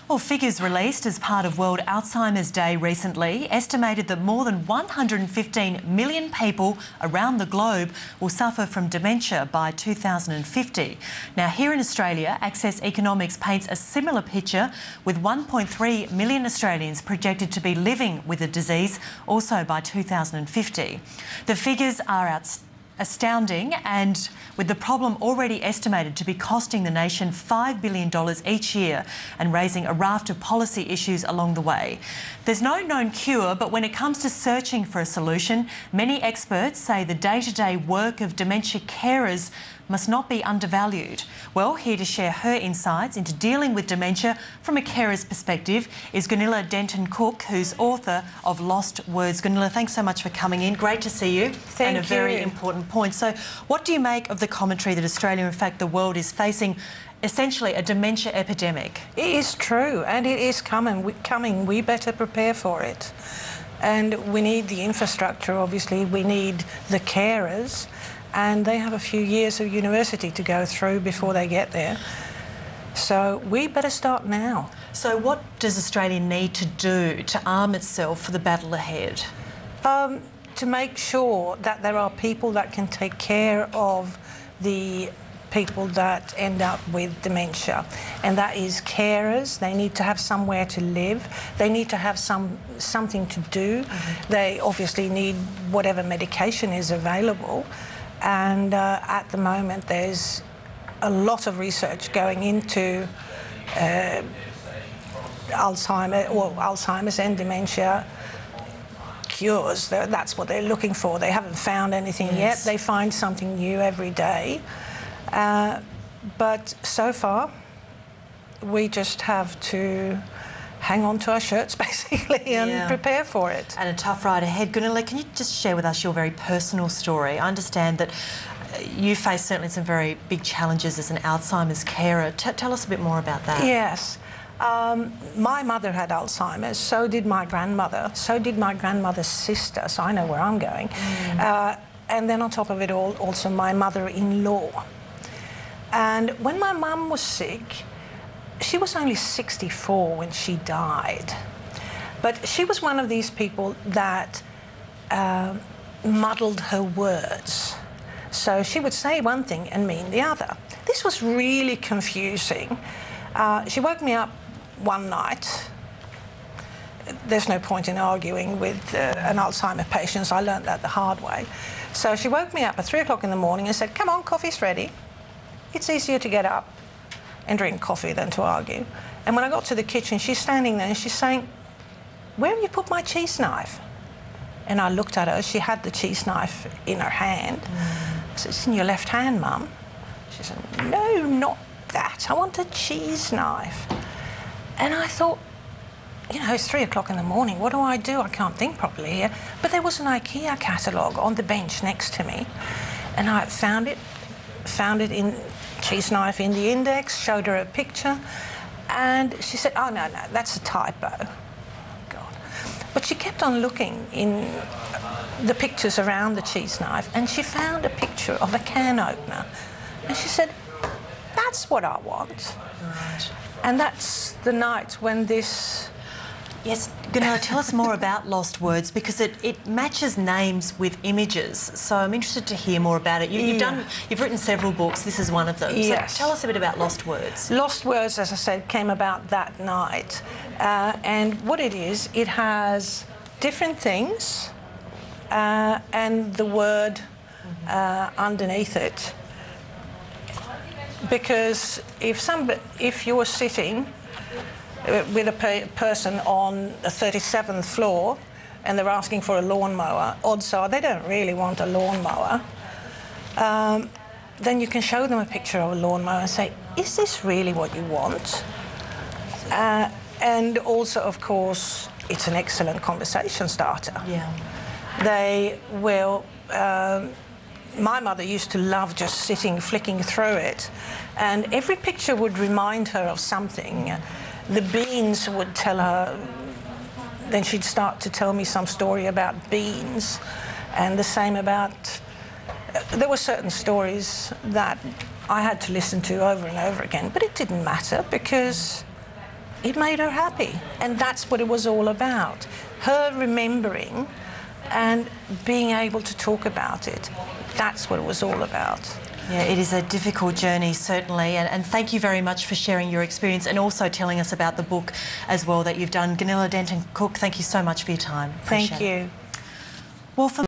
Well, figures released as part of World Alzheimer's Day recently estimated that more than 115 million people around the globe will suffer from dementia by 2050. Now, here in Australia, Access Economics paints a similar picture, with 1.3 million Australians projected to be living with the disease also by 2050. The figures are astounding, and with the problem already estimated to be costing the nation $5 billion each year and raising a raft of policy issues along the way. There's no known cure, but when it comes to searching for a solution, many experts say the day-to-day work of dementia carers must not be undervalued. Well, here to share her insights into dealing with dementia from a carer's perspective is Gunilla Denton-Cook, who's author of Lost Words. Gunilla, thanks so much for coming in. Great to see you. Thank you. And a very important point. So what do you make of the commentary that Australia, in fact the world, is facing essentially a dementia epidemic? It is true, and it is coming. We better prepare for it. And we need the infrastructure, obviously. We need the carers, and they have a few years of university to go through before they get there. So we better start now. So what does Australia need to do to arm itself for the battle ahead? To make sure that there are people that can take care of the people that end up with dementia, and that is carers. They need to have somewhere to live. They need to have something to do. They obviously need whatever medication is available, and at the moment there's a lot of research going into Alzheimer's and dementia cures. That's what they're looking for. They haven't found anything yet. They find something new every day. But so far, we just have to hang on to our shirts, basically, and prepare for it. And a tough ride ahead. Gunilla, can you just share with us your very personal story? I understand that you face certainly some very big challenges as an Alzheimer's carer. Tell us a bit more about that. Yes. My mother had Alzheimer's, so did my grandmother, so did my grandmother's sister, so I know where I'm going. And then on top of it all, also my mother-in-law. And when my mum was sick, she was only 64 when she died. But she was one of these people that muddled her words. So she would say one thing and mean the other. This was really confusing. She woke me up one night. There's no point in arguing with an Alzheimer patient, so I learned that the hard way. So she woke me up at 3 o'clock in the morning and said, "Come on, coffee's ready." It's easier to get up and drink coffee than to argue. And when I got to the kitchen, she's standing there and she's saying, "Where have you put my cheese knife?" And I looked at her. She had the cheese knife in her hand. I said, "It's in your left hand, Mum." She said, "No, not that. I want a cheese knife." And I thought, you know, it's 3 o'clock in the morning. What do? I can't think properly here. But there was an IKEA catalogue on the bench next to me. And I found it in cheese knife in the index, showed her a picture. And she said, "Oh, no, that's a typo." God. But she kept on looking in the pictures around the cheese knife, and she found a picture of a can opener. And she said, "That's what I want." Right. And that's the night when this... Yes, Gunilla, tell us more about Lost Words, because it matches names with images. So I'm interested to hear more about it. You've written several books. This is one of them. Yes. So tell us a bit about Lost Words. Lost Words, as I said, came about that night. And what it is, it has different things and the word underneath it. Because if you're sitting with a person on the 37th floor and they're asking for a lawnmower, odds are they don't really want a lawnmower. Then you can show them a picture of a lawnmower and say, "Is this really what you want?" And also, of course, it's an excellent conversation starter. Yeah. They will... my mother used to love just sitting, flicking through it, and every picture would remind her of something. The beans would tell her, then she'd start to tell me some story about beans, and the same about... There were certain stories that I had to listen to over and over again, but it didn't matter because it made her happy. And that's what it was all about. Her remembering and being able to talk about it. That's what it was all about. Yeah, it is a difficult journey, certainly, and thank you very much for sharing your experience and also telling us about the book as well that you've done. Gunilla Denton-Cook, thank you so much for your time. Thank you. Well, for